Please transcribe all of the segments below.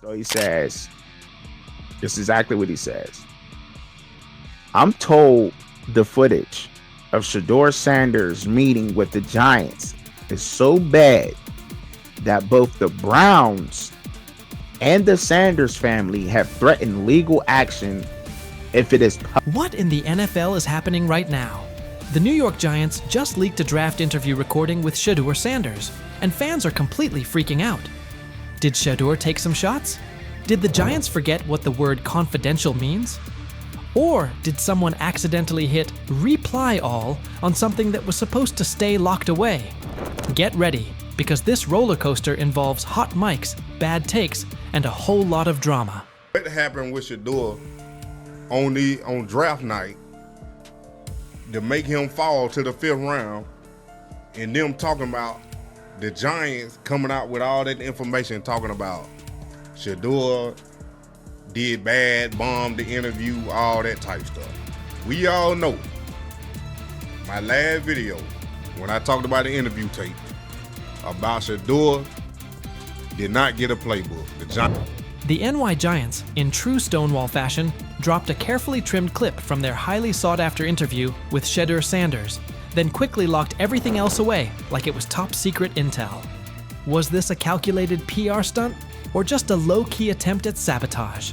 So he says, this is exactly what he says. I'm told the footage of Shedeur Sanders' meeting with the Giants is so bad that both the Browns and the Sanders family have threatened legal action if it is. What in the NFL is happening right now? The New York Giants just leaked a draft interview recording with Shedeur Sanders, and fans are completely freaking out. Did Shedeur take some shots? Did the Giants forget what the word confidential means? Or did someone accidentally hit reply all on something that was supposed to stay locked away? Get ready, because this roller coaster involves hot mics, bad takes, and a whole lot of drama. What happened with Shedeur on draft night to make him fall to the 5th round, and them talking about the Giants coming out with all that information talking about Shedeur did bad, bombed the interview, all that type stuff. We all know my last video when I talked about the interview tape about Shedeur did not get a playbook. The NY Giants, in true Stonewall fashion, dropped a carefully trimmed clip from their highly sought-after interview with Shedeur Sanders, then quickly locked everything else away like it was top-secret intel. Was this a calculated PR stunt, or just a low-key attempt at sabotage?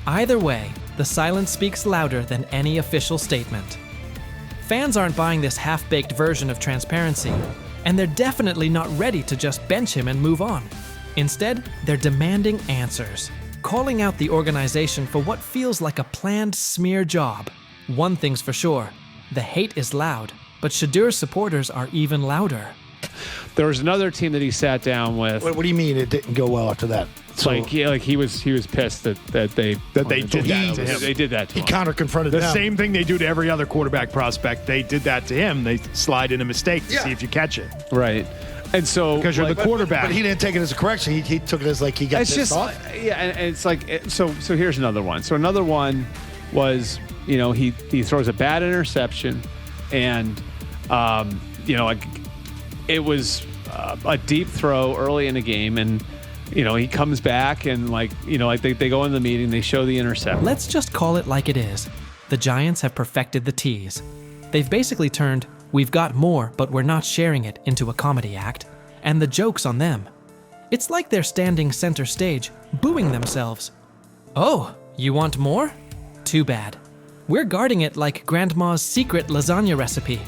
Either way, the silence speaks louder than any official statement. Fans aren't buying this half-baked version of transparency, and they're definitely not ready to just bench him and move on. Instead, they're demanding answers, calling out the organization for what feels like a planned smear job. One thing's for sure, the hate is loud, but Shedeur's supporters are even louder. There was another team that he sat down with. What do you mean it didn't go well after that? So, he was pissed that they did that to him. They did that to him. He counter-confronted the them. same thing they do to every other quarterback prospect. They did that to him. They slide in a mistake to see if you catch it. Right. And so because you're the quarterback. But he didn't take it as a correction. He took it as like he got pissed off. Yeah, and it's like so here's another one. So another one was, he throws a bad interception, and it was a deep throw early in the game, and he comes back and they go in the meeting, they show the interception. Let's just call it like it is. The Giants have perfected the tease. They've basically turned "we've got more, but we're not sharing it" into a comedy act, and the joke's on them. It's like they're standing center stage, booing themselves. Oh, you want more? Too bad. We're guarding it like Grandma's secret lasagna recipe.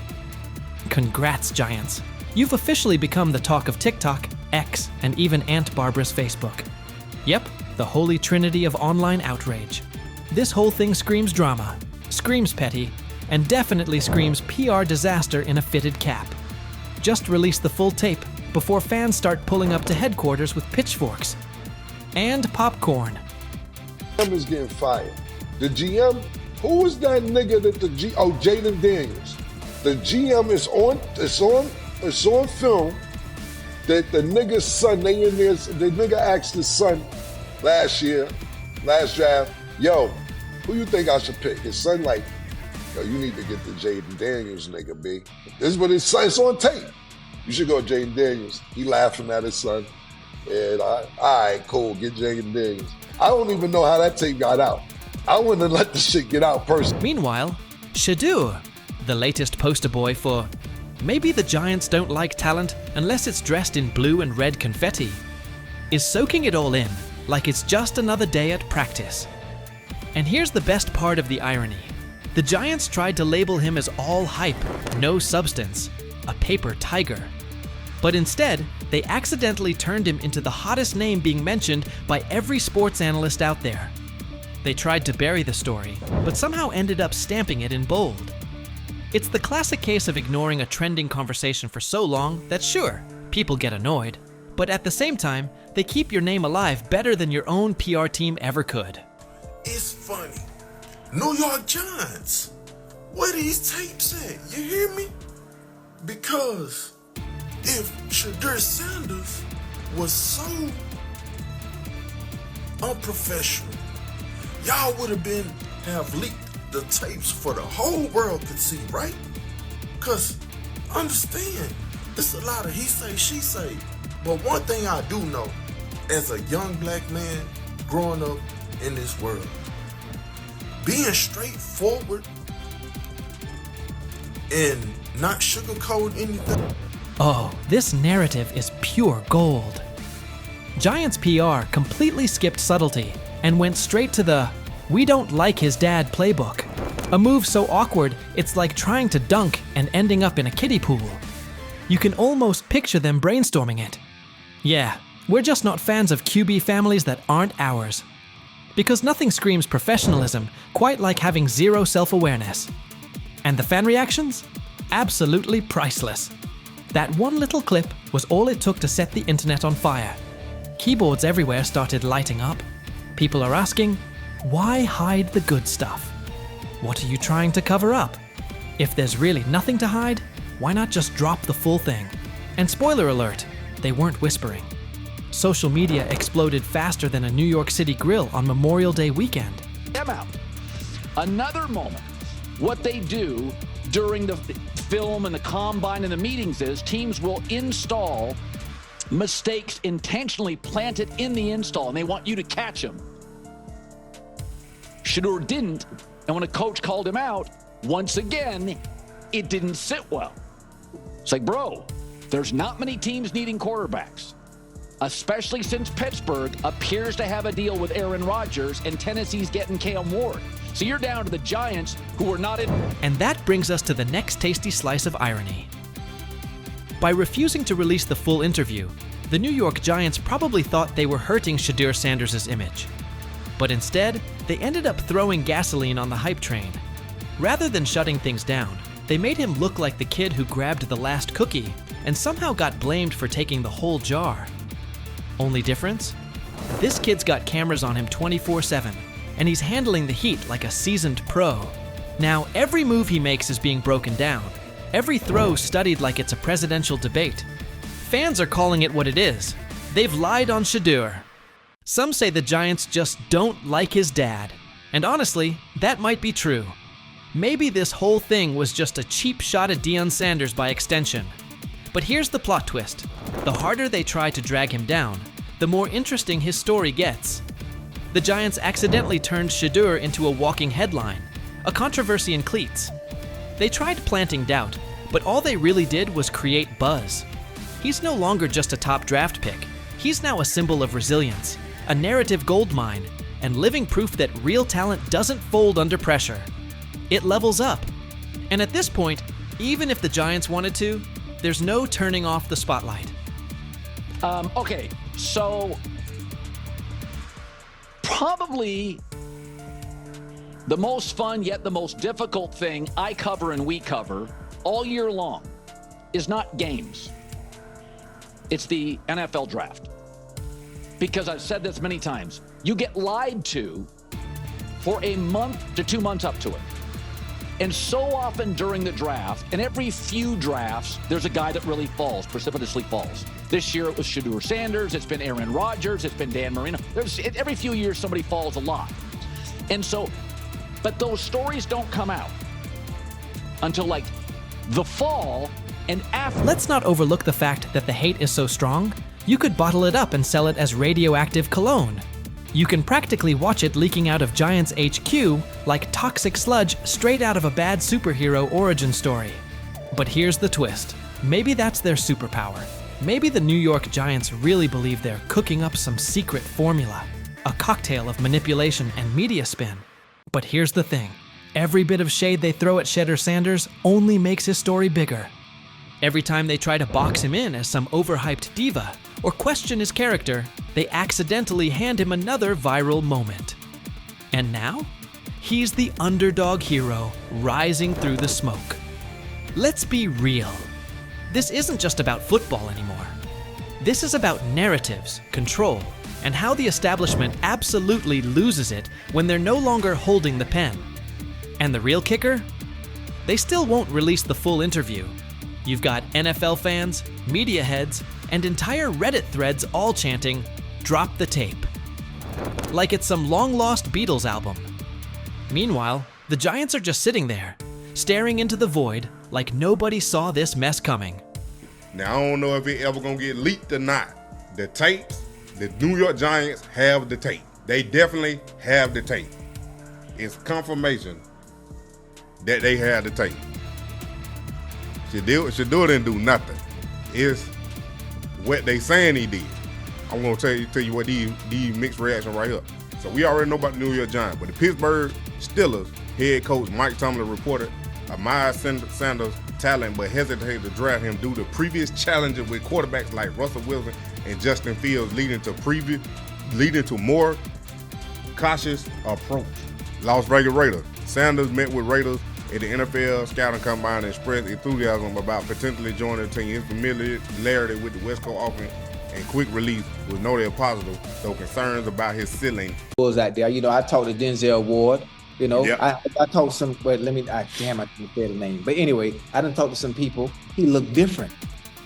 Congrats, Giants. You've officially become the talk of TikTok, X, and even Aunt Barbara's Facebook. Yep, the holy trinity of online outrage. This whole thing screams drama, screams petty, and definitely screams PR disaster in a fitted cap. Just release the full tape before fans start pulling up to headquarters with pitchforks and popcorn. GM is getting fired. The GM, who was that nigga that Jaden Daniels. The GM is on film that the nigga's son, the nigga asked his son last draft, yo, who you think I should pick? His son like, yo, you need to get the Jaden Daniels nigga, B. This is what his son, it's on tape. You should go Jaden Daniels. He laughing at his son. And all right, cool, get Jaden Daniels. I don't even know how that tape got out. I wouldn't have let the shit get out personally. Meanwhile, Shedeur, the latest poster boy for maybe the Giants don't like talent unless it's dressed in blue and red confetti, is soaking it all in like it's just another day at practice. And here's the best part of the irony. The Giants tried to label him as all hype, no substance, a paper tiger. But instead, they accidentally turned him into the hottest name being mentioned by every sports analyst out there. They tried to bury the story, but somehow ended up stamping it in bold. It's the classic case of ignoring a trending conversation for so long that sure, people get annoyed, but at the same time, they keep your name alive better than your own PR team ever could. It's funny. New York Giants, where these tapes at? You hear me? Because if Shedeur Sanders was so unprofessional, y'all would have leaked the tapes for the whole world could see, right? Because understand, it's a lot of he say, she say. But one thing I do know, as a young black man growing up in this world. Being straightforward and not sugarcoat anything. Oh, this narrative is pure gold. Giants PR completely skipped subtlety and went straight to the "we don't like his dad" playbook. A move so awkward, it's like trying to dunk and ending up in a kiddie pool. You can almost picture them brainstorming it. Yeah, we're just not fans of QB families that aren't ours. Because nothing screams professionalism quite like having zero self-awareness. And the fan reactions? Absolutely priceless. That one little clip was all it took to set the internet on fire. Keyboards everywhere started lighting up. People are asking, why hide the good stuff? What are you trying to cover up? If there's really nothing to hide, why not just drop the full thing? And spoiler alert, they weren't whispering. Social media exploded faster than a New York City grill on Memorial Day weekend. Them out. Another moment. What they do during the film and the combine and the meetings is teams will install mistakes intentionally planted in the install, and they want you to catch them. Shedeur didn't, and when a coach called him out, once again, it didn't sit well. It's like, bro, there's not many teams needing quarterbacks, especially since Pittsburgh appears to have a deal with Aaron Rodgers and Tennessee's getting Cam Ward. So you're down to the Giants, who are not in. And that brings us to the next tasty slice of irony. By refusing to release the full interview, the New York Giants probably thought they were hurting Shedeur Sanders' image. But instead, they ended up throwing gasoline on the hype train. Rather than shutting things down, they made him look like the kid who grabbed the last cookie and somehow got blamed for taking the whole jar. Only difference? This kid's got cameras on him 24/7, and he's handling the heat like a seasoned pro. Now, every move he makes is being broken down. Every throw studied like it's a presidential debate. Fans are calling it what it is. They've lied on Shedeur. Some say the Giants just don't like his dad. And honestly, that might be true. Maybe this whole thing was just a cheap shot at Deion Sanders by extension. But here's the plot twist. The harder they try to drag him down, the more interesting his story gets. The Giants accidentally turned Shedeur into a walking headline, a controversy in cleats. They tried planting doubt, but all they really did was create buzz. He's no longer just a top draft pick. He's now a symbol of resilience, a narrative goldmine, and living proof that real talent doesn't fold under pressure. It levels up. And at this point, even if the Giants wanted to, there's no turning off the spotlight. Okay, so probably the most fun yet the most difficult thing I cover and we cover all year long is not games. It's the NFL draft. Because I've said this many times, you get lied to for a month to 2 months up to it. And so often during the draft, and every few drafts, there's a guy that really falls, precipitously falls. This year it was Shedeur Sanders, it's been Aaron Rodgers, it's been Dan Marino. Every few years somebody falls a lot. And so, but those stories don't come out until like the fall and after. Let's not overlook the fact that the hate is so strong, you could bottle it up and sell it as radioactive cologne. You can practically watch it leaking out of Giants HQ like toxic sludge straight out of a bad superhero origin story. But here's the twist. Maybe that's their superpower. Maybe the New York Giants really believe they're cooking up some secret formula, a cocktail of manipulation and media spin. But here's the thing. Every bit of shade they throw at Shedeur Sanders only makes his story bigger. Every time they try to box him in as some overhyped diva or question his character, they accidentally hand him another viral moment. And now, he's the underdog hero rising through the smoke. Let's be real. This isn't just about football anymore. This is about narratives, control, and how the establishment absolutely loses it when they're no longer holding the pen. And the real kicker? They still won't release the full interview. You've got NFL fans, media heads, and entire Reddit threads all chanting, "Drop the tape." Like it's some long-lost Beatles album. Meanwhile, the Giants are just sitting there, staring into the void like nobody saw this mess coming. Now, I don't know if it ever gonna get leaked or not. The tapes, the New York Giants have the tape. They definitely have the tape. It's confirmation that they have the tape. Shedeur didn't do nothing. It's what they saying he did. I'm gonna tell you what these mixed reaction right here. So we already know about the New York Giants, but the Pittsburgh Steelers head coach Mike Tomlin reported Miles Sanders' talent, but hesitated to draft him due to previous challenges with quarterbacks like Russell Wilson and Justin Fields, leading to more cautious approach. Las Vegas Raiders. Sanders met with Raiders at the NFL scouting combine and expressed enthusiasm about potentially joining the team. His familiarity with the West Coast offense and quick release was noted positive, though concerns about his ceiling. Was out there, I talked to Denzel Ward. Yep. I talked to some, but I can't say the name. But anyway, I done talked to some people. He looked different.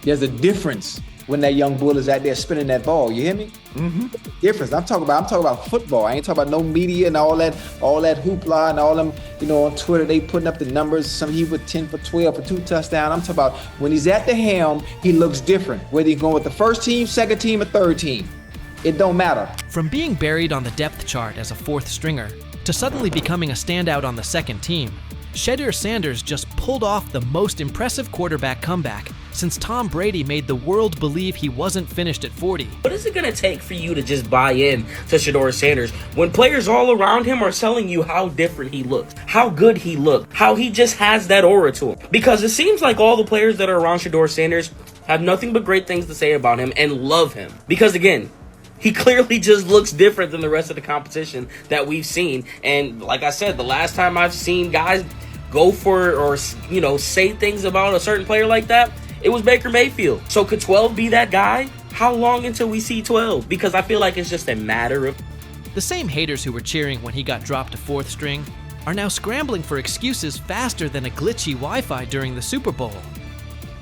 There's a difference when that young bull is out there spinning that ball. You hear me? Mm-hmm. Difference. I'm talking about football. I ain't talking about no media and all that hoopla and all them, on Twitter, they putting up the numbers. Some he was 10 for 12 for 2 touchdowns. I'm talking about when he's at the helm, he looks different. Whether he's going with the first team, second team, or third team. It don't matter. From being buried on the depth chart as a fourth stringer to suddenly becoming a standout on the second team, Shedeur Sanders just pulled off the most impressive quarterback comeback since Tom Brady made the world believe he wasn't finished at 40. What is it going to take for you to just buy in to Shedeur Sanders when players all around him are telling you how different he looks, how good he looked, how he just has that aura to him? Because it seems like all the players that are around Shedeur Sanders have nothing but great things to say about him and love him. Because again, he clearly just looks different than the rest of the competition that we've seen. And like I said, the last time I've seen guys go for or say things about a certain player like that, it was Baker Mayfield. So could 12 be that guy? How long until we see 12? Because I feel like it's just a matter of... The same haters who were cheering when he got dropped to fourth string are now scrambling for excuses faster than a glitchy Wi-Fi during the Super Bowl.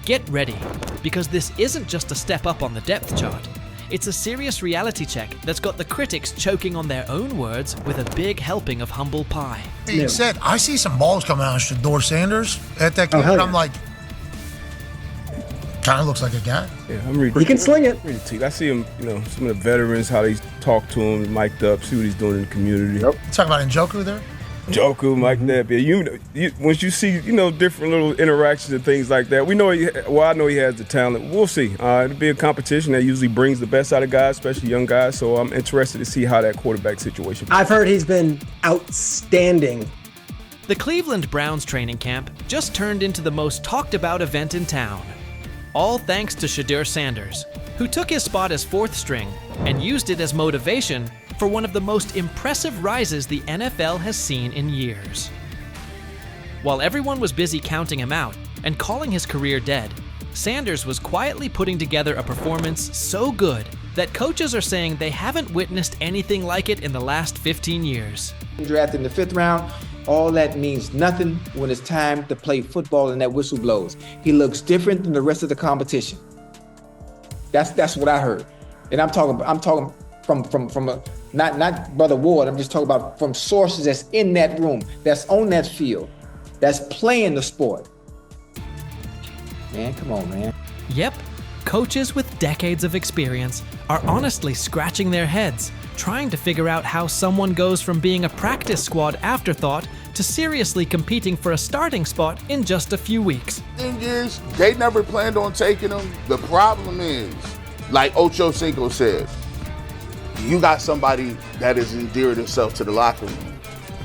Get ready, because this isn't just a step up on the depth chart. It's a serious reality check that's got the critics choking on their own words with a big helping of humble pie. Being said, I see some balls coming out of Shedeur Sanders at that game, and I'm like, kind of looks like a guy. Yeah, I'm reading. He can sling it. I see him, some of the veterans, how they talk to him, mic'd up, see what he's doing in the community. Yep. You talking about Njoku there? Njoku, Mike Knapp. Yeah, once you see, different little interactions and things like that, I know he has the talent. We'll see. It'll be a competition that usually brings the best out of guys, especially young guys. So I'm interested to see how that quarterback situation. I've heard he's been outstanding. The Cleveland Browns training camp just turned into the most talked about event in town. All thanks to Shedeur Sanders, who took his spot as fourth string and used it as motivation for one of the most impressive rises the NFL has seen in years. While everyone was busy counting him out and calling his career dead, Sanders was quietly putting together a performance so good that coaches are saying they haven't witnessed anything like it in the last 15 years. Drafted in the 5th round, all that means nothing when it's time to play football and that whistle blows. He looks different than the rest of the competition. That's what I heard. And I'm talking from a, not Brother Ward, I'm just talking about from sources that's in that room, that's on that field, that's playing the sport. Man, come on, man. Yep, coaches with decades of experience are honestly scratching their heads, trying to figure out how someone goes from being a practice squad afterthought to seriously competing for a starting spot in just a few weeks. Thing is, they never planned on taking him. The problem is, like Ocho Cinco said, you got somebody that has endeared himself to the locker room.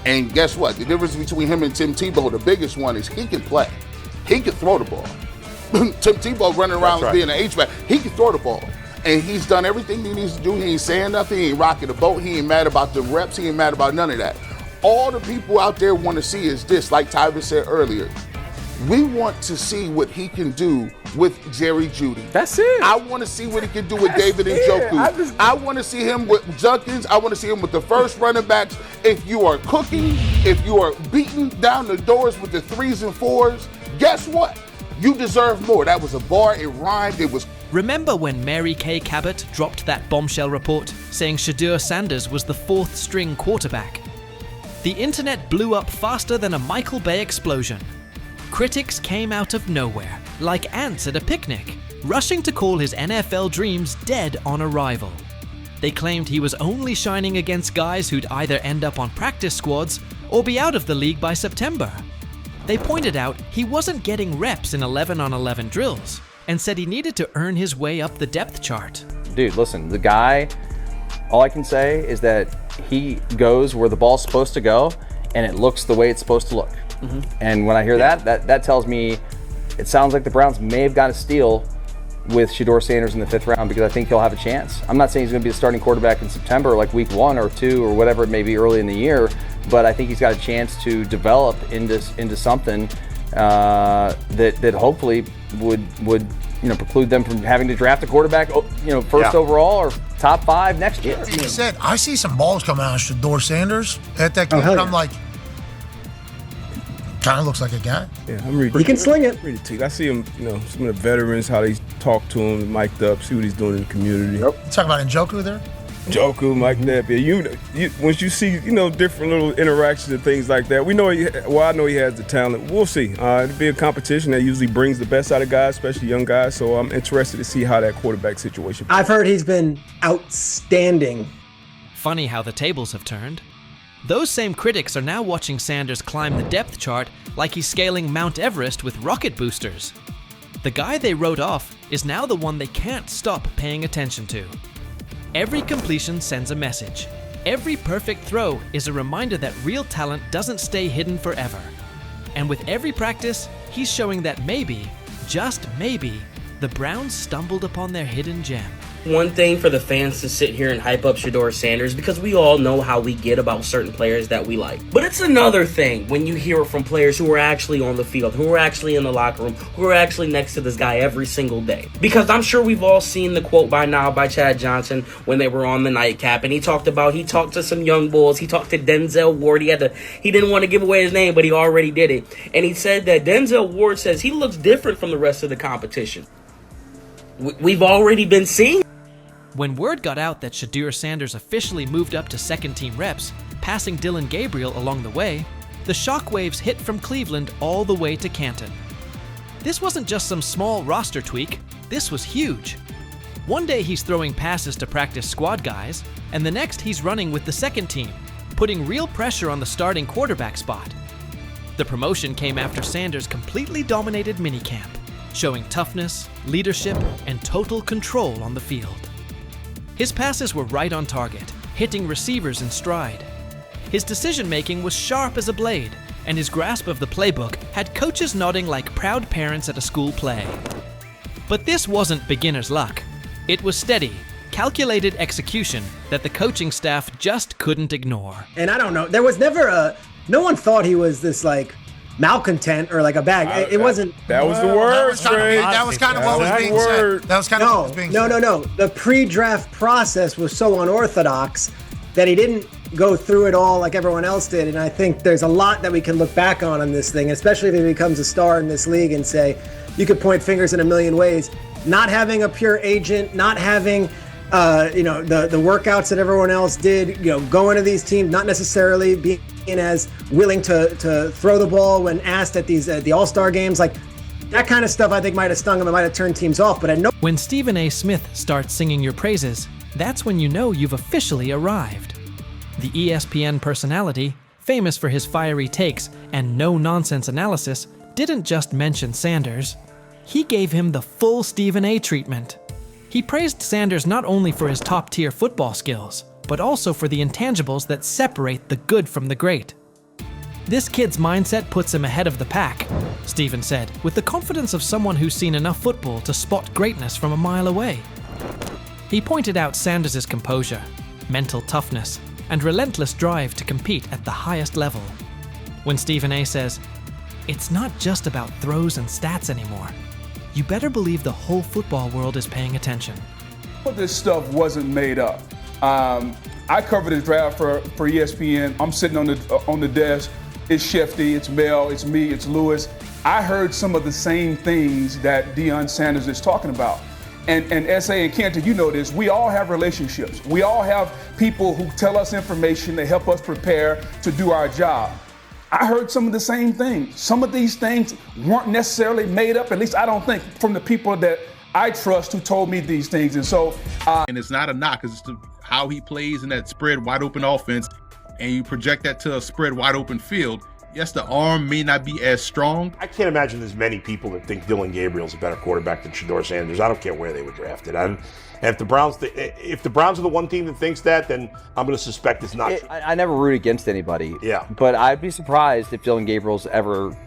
And guess what? The difference between him and Tim Tebow, the biggest one, is he can play. He can throw the ball. Tim Tebow running around being an H-back, he can throw the ball. And he's done everything he needs to do. He ain't saying nothing. He ain't rocking the boat. He ain't mad about the reps. He ain't mad about none of that. All the people out there want to see is this, like Tyler said earlier. We want to see what he can do with Jerry Jeudy. That's it. I want to see what he can do with David Njoku. I want to see him with Junkins. I want to see him with the first running backs. If you are cooking, if you are beating down the doors with the 3s and 4s, guess what? You deserve more. That was a bar. It rhymed. It was. Remember when Mary Kay Cabot dropped that bombshell report saying Shedeur Sanders was the 4th string quarterback? The internet blew up faster than a Michael Bay explosion. Critics came out of nowhere, like ants at a picnic, rushing to call his NFL dreams dead on arrival. They claimed he was only shining against guys who'd either end up on practice squads or be out of the league by September. They pointed out he wasn't getting reps in 11-on-11 drills and said he needed to earn his way up the depth chart. Dude, listen, the guy, all I can say is that he goes where the ball's supposed to go and it looks the way it's supposed to look. And when I hear that tells me it sounds like the Browns may have got a steal with Shedeur Sanders in the 5th round, because I think he'll have a chance. I'm not saying he's going to be the starting quarterback in September, like week 1 or 2 or whatever it may be early in the year, but I think he's got a chance to develop into something that hopefully would preclude them from having to draft a quarterback first overall or top 5 next year. He said, I see some balls coming out of Shedeur Sanders at that game, and I'm like, kind of looks like a guy. Yeah, I'm reading. He can sling it. I see him, some of the veterans, how they talk to him, mic'd up, see what he's doing in the community. You talking about Njoku there? Njoku, Mike Napier. Once you see, different little interactions and things like that, I know he has the talent. We'll see. It'll be a competition that usually brings the best out of guys, especially young guys. So I'm interested to see how that quarterback situation. I've heard he's been outstanding. Funny how the tables have turned. Those same critics are now watching Sanders climb the depth chart like he's scaling Mount Everest with rocket boosters. The guy they wrote off is now the one they can't stop paying attention to. Every completion sends a message. Every perfect throw is a reminder that real talent doesn't stay hidden forever. And with every practice, he's showing that maybe, just maybe, the Browns stumbled upon their hidden gem. One thing for the fans to sit here and hype up Shedeur Sanders, because we all know how we get about certain players that we like. But it's another thing when you hear it from players who are actually on the field, who are actually in the locker room, who are actually next to this guy every single day. Because I'm sure we've all seen the quote by now by Chad Johnson when they were on the nightcap, and he talked to some young bulls. He talked to Denzel Ward. He didn't want to give away his name, but he already did it. And he said that Denzel Ward says he looks different from the rest of the competition. We've already been seeing. When word got out that Shedeur Sanders officially moved up to second-team reps, passing Dylan Gabriel along the way, the shockwaves hit from Cleveland all the way to Canton. This wasn't just some small roster tweak, this was huge. One day he's throwing passes to practice squad guys, and the next he's running with the second team, putting real pressure on the starting quarterback spot. The promotion came after Sanders completely dominated minicamp, showing toughness, leadership, and total control on the field. His passes were right on target, hitting receivers in stride. His decision-making was sharp as a blade, and his grasp of the playbook had coaches nodding like proud parents at a school play. But this wasn't beginner's luck. It was steady, calculated execution that the coaching staff just couldn't ignore. And I don't know, there was never no one thought he was this malcontent or like a bag. It wasn't. That was the word, That was kind of what was being said. That was kind of what was being said. No. The pre-draft process was so unorthodox that he didn't go through it all like everyone else did. And I think there's a lot that we can look back on this thing, especially if he becomes a star in this league, and say, you could point fingers in a million ways. Not having a pure agent, not having the workouts that everyone else did, going to these teams, not necessarily being as willing to throw the ball when asked at the All-Star games, like that kind of stuff I think might have stung him, it might have turned teams off, but I know. When Stephen A. Smith starts singing your praises, that's when you know you've officially arrived. The ESPN personality, famous for his fiery takes and no-nonsense analysis, didn't just mention Sanders. He gave him the full Stephen A. treatment. He praised Sanders not only for his top-tier football skills, but also for the intangibles that separate the good from the great. This kid's mindset puts him ahead of the pack, Stephen said, with the confidence of someone who's seen enough football to spot greatness from a mile away. He pointed out Sanders' composure, mental toughness, and relentless drive to compete at the highest level. When Stephen A. says, "It's not just about throws and stats anymore," you better believe the whole football world is paying attention. This stuff wasn't made up. I covered the draft for ESPN. I'm sitting on the desk. It's Shefty, it's Mel, it's me, it's Lewis. I heard some of the same things that Deion Sanders is talking about. And S.A. and Kenton, you know this, we all have relationships. We all have people who tell us information, they help us prepare to do our job. I heard some of the same things. Some of these things weren't necessarily made up, at least I don't think, from the people that I trust who told me these things. And so, and it's not a knock, it's just how he plays in that spread wide open offense, and you project that to a spread wide open field, yes, the arm may not be as strong. I can't imagine there's many people that think Dillon Gabriel's a better quarterback than Shedeur Sanders. I don't care where they were drafted. And if the Browns are the one team that thinks that, then I'm going to suspect it's not true. I never root against anybody. Yeah. But I'd be surprised if Dillon Gabriel's ever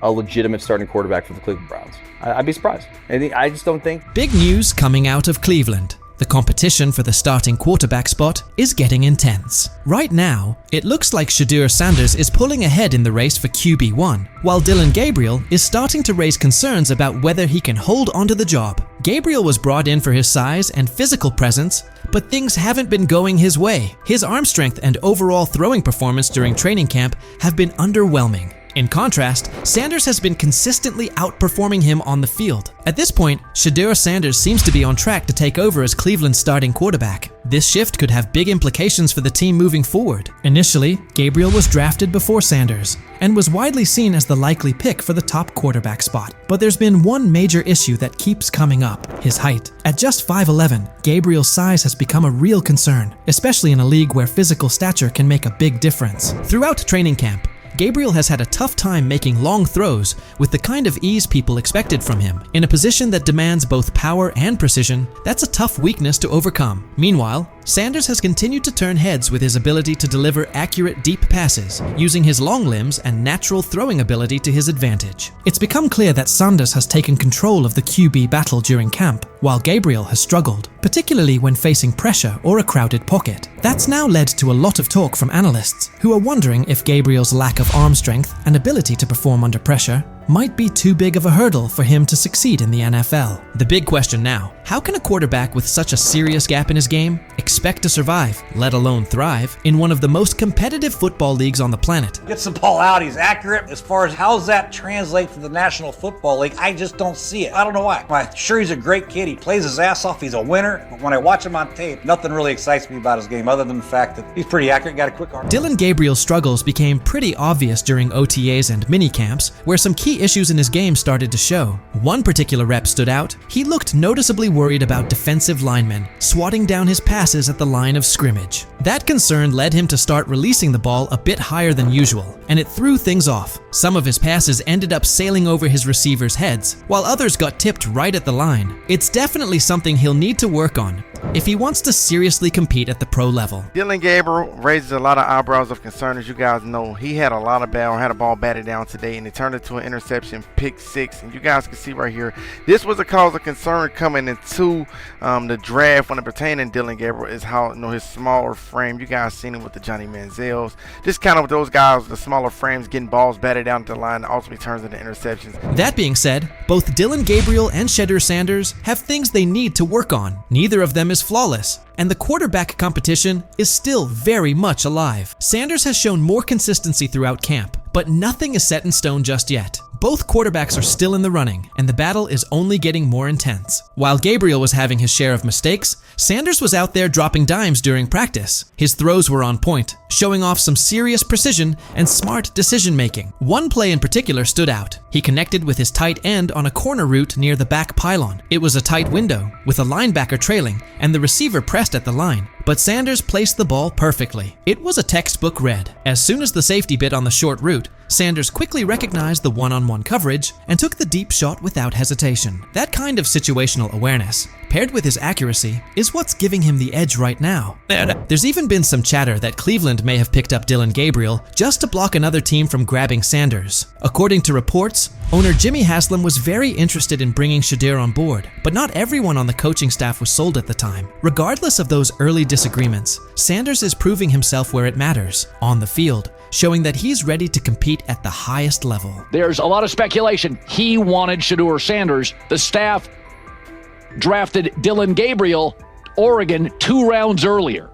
a legitimate starting quarterback for the Cleveland Browns. I'd be surprised. I just don't think. Big news coming out of Cleveland. The competition for the starting quarterback spot is getting intense. Right now, it looks like Shedeur Sanders is pulling ahead in the race for QB1, while Dillon Gabriel is starting to raise concerns about whether he can hold onto the job. Gabriel was brought in for his size and physical presence, but things haven't been going his way. His arm strength and overall throwing performance during training camp have been underwhelming. In contrast, Sanders has been consistently outperforming him on the field. At this point, Shedeur Sanders seems to be on track to take over as Cleveland's starting quarterback. This shift could have big implications for the team moving forward. Initially, Gabriel was drafted before Sanders and was widely seen as the likely pick for the top quarterback spot. But there's been one major issue that keeps coming up: his height. At just 5'11", Gabriel's size has become a real concern, especially in a league where physical stature can make a big difference. Throughout training camp, Gabriel has had a tough time making long throws with the kind of ease people expected from him. In a position that demands both power and precision, that's a tough weakness to overcome. Meanwhile, Sanders has continued to turn heads with his ability to deliver accurate deep passes, using his long limbs and natural throwing ability to his advantage. It's become clear that Sanders has taken control of the QB battle during camp, while Gabriel has struggled, particularly when facing pressure or a crowded pocket. That's now led to a lot of talk from analysts, who are wondering if Gabriel's lack of arm strength and ability to perform under pressure might be too big of a hurdle for him to succeed in the NFL. The big question now: how can a quarterback with such a serious gap in his game expect to survive, let alone thrive, in one of the most competitive football leagues on the planet? Gets the ball out, he's accurate. As far as how's that translate to the National Football League, I just don't see it. I don't know why. I'm sure he's a great kid, he plays his ass off, he's a winner, but when I watch him on tape, nothing really excites me about his game other than the fact that he's pretty accurate, got a quick arm. Dillon Gabriel's struggles became pretty obvious during OTAs and minicamps, where some key issues in his game started to show. One particular rep stood out: he looked noticeably worried about defensive linemen swatting down his passes at the line of scrimmage. That concern led him to start releasing the ball a bit higher than usual, and it threw things off. Some of his passes ended up sailing over his receivers' heads, while others got tipped right at the line. It's definitely something he'll need to work on if he wants to seriously compete at the pro level. Dillon Gabriel raises a lot of eyebrows of concern. As you guys know, he had a ball batted down today, and it turned into an interception, pick six. And you guys can see right here, this was a cause of concern coming into the draft when it pertained to Dillon Gabriel, is how, his smaller frame. You guys seen it with the Johnny Manziels. Just kind of with those guys, the smaller frames, getting balls batted down to the line, ultimately turns into interceptions. That being said, both Dillon Gabriel and Shedeur Sanders have things they need to work on. Neither of them is flawless, and the quarterback competition is still very much alive. Sanders has shown more consistency throughout camp, but nothing is set in stone just yet. Both quarterbacks are still in the running, and the battle is only getting more intense. While Gabriel was having his share of mistakes, Sanders was out there dropping dimes during practice. His throws were on point, showing off some serious precision and smart decision-making. One play in particular stood out. He connected with his tight end on a corner route near the back pylon. It was a tight window, with a linebacker trailing, and the receiver pressed at the line. But Sanders placed the ball perfectly. It was a textbook read. As soon as the safety bit on the short route, Sanders quickly recognized the one-on-one coverage and took the deep shot without hesitation. That kind of situational awareness, paired with his accuracy, is what's giving him the edge right now. There's even been some chatter that Cleveland may have picked up Dillon Gabriel just to block another team from grabbing Sanders. According to reports, owner Jimmy Haslam was very interested in bringing Shedeur on board, but not everyone on the coaching staff was sold at the time. Regardless of those early disagreements, Sanders is proving himself where it matters, on the field, showing that he's ready to compete at the highest level. There's a lot of speculation. He wanted Shedeur Sanders. The staff drafted Dillon Gabriel, Oregon, 2 rounds earlier.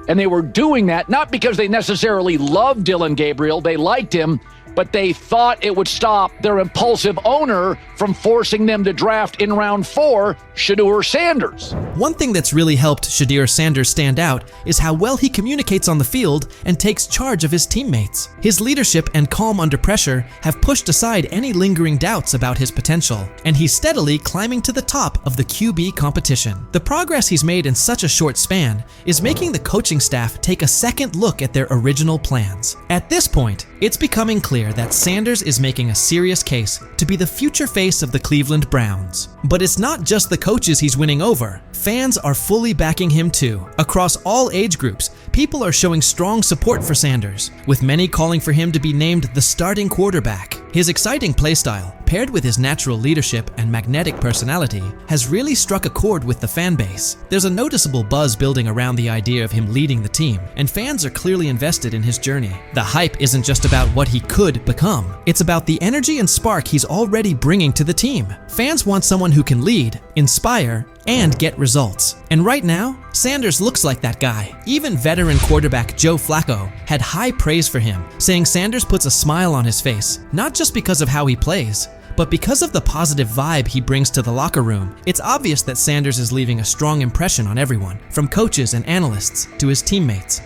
And they were doing that not because they necessarily loved Dillon Gabriel. They liked him, but they thought it would stop their impulsive owner from forcing them to draft in round 4 Shedeur Sanders. One thing that's really helped Shedeur Sanders stand out is how well he communicates on the field and takes charge of his teammates. His leadership and calm under pressure have pushed aside any lingering doubts about his potential, and he's steadily climbing to the top of the QB competition. The progress he's made in such a short span is making the coaching staff take a second look at their original plans. At this point, it's becoming clear that Sanders is making a serious case to be the future face of the Cleveland Browns. But it's not just the coaches he's winning over. Fans are fully backing him too. Across all age groups, people are showing strong support for Sanders, with many calling for him to be named the starting quarterback. His exciting playstyle, paired with his natural leadership and magnetic personality, has really struck a chord with the fan base. There's a noticeable buzz building around the idea of him leading the team, and fans are clearly invested in his journey. The hype isn't just about what he could become, it's about the energy and spark he's already bringing to the team. Fans want someone who can lead, inspire, and get results. And right now, Sanders looks like that guy. Even veteran quarterback Joe Flacco had high praise for him, saying Sanders puts a smile on his face, not just because of how he plays, but because of the positive vibe he brings to the locker room. It's obvious that Sanders is leaving a strong impression on everyone, from coaches and analysts to his teammates.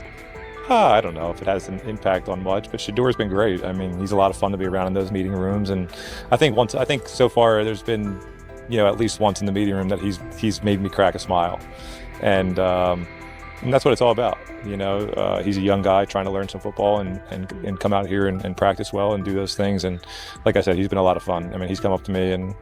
I don't know if it has an impact on much, but Shedeur's been great. I mean, he's a lot of fun to be around in those meeting rooms, and I think so far there's been, at least once in the meeting room that he's made me crack a smile, and that's what it's all about. He's a young guy trying to learn some football and come out here and practice well and do those things. And like I said, he's been a lot of fun. I mean, he's come up to me and.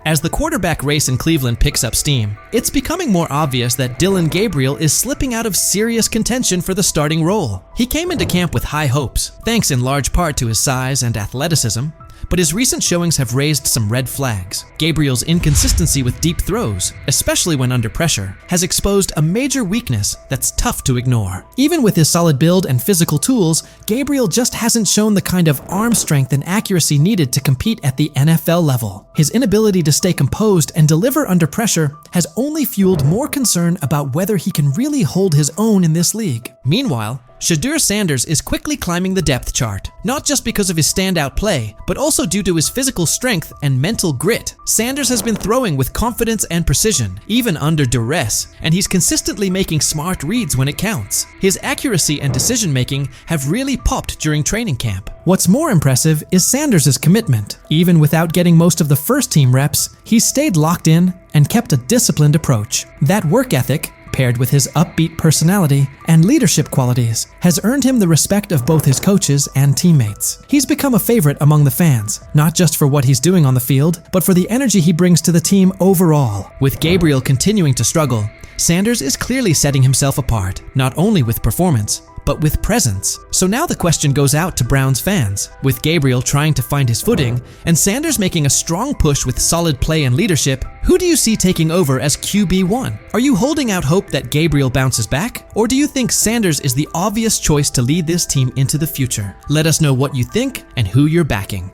As the quarterback race in Cleveland picks up steam, it's becoming more obvious that Dillon Gabriel is slipping out of serious contention for the starting role. He came into camp with high hopes, thanks in large part to his size and athleticism, but his recent showings have raised some red flags. Gabriel's inconsistency with deep throws, especially when under pressure, has exposed a major weakness that's tough to ignore. Even with his solid build and physical tools, Gabriel just hasn't shown the kind of arm strength and accuracy needed to compete at the NFL level. His inability to stay composed and deliver under pressure has only fueled more concern about whether he can really hold his own in this league. Meanwhile, Shedeur Sanders is quickly climbing the depth chart, not just because of his standout play, but also due to his physical strength and mental grit. Sanders has been throwing with confidence and precision, even under duress, and he's consistently making smart reads when it counts. His accuracy and decision-making have really popped during training camp. What's more impressive is Sanders' commitment. Even without getting most of the first-team reps, he's stayed locked in and kept a disciplined approach. That work ethic, paired with his upbeat personality and leadership qualities, has earned him the respect of both his coaches and teammates. He's become a favorite among the fans, not just for what he's doing on the field, but for the energy he brings to the team overall. With Gabriel continuing to struggle, Sanders is clearly setting himself apart, not only with performance, but with presence. So now the question goes out to Browns fans. With Gabriel trying to find his footing, and Sanders making a strong push with solid play and leadership, who do you see taking over as QB1? Are you holding out hope that Gabriel bounces back? Or do you think Sanders is the obvious choice to lead this team into the future? Let us know what you think and who you're backing.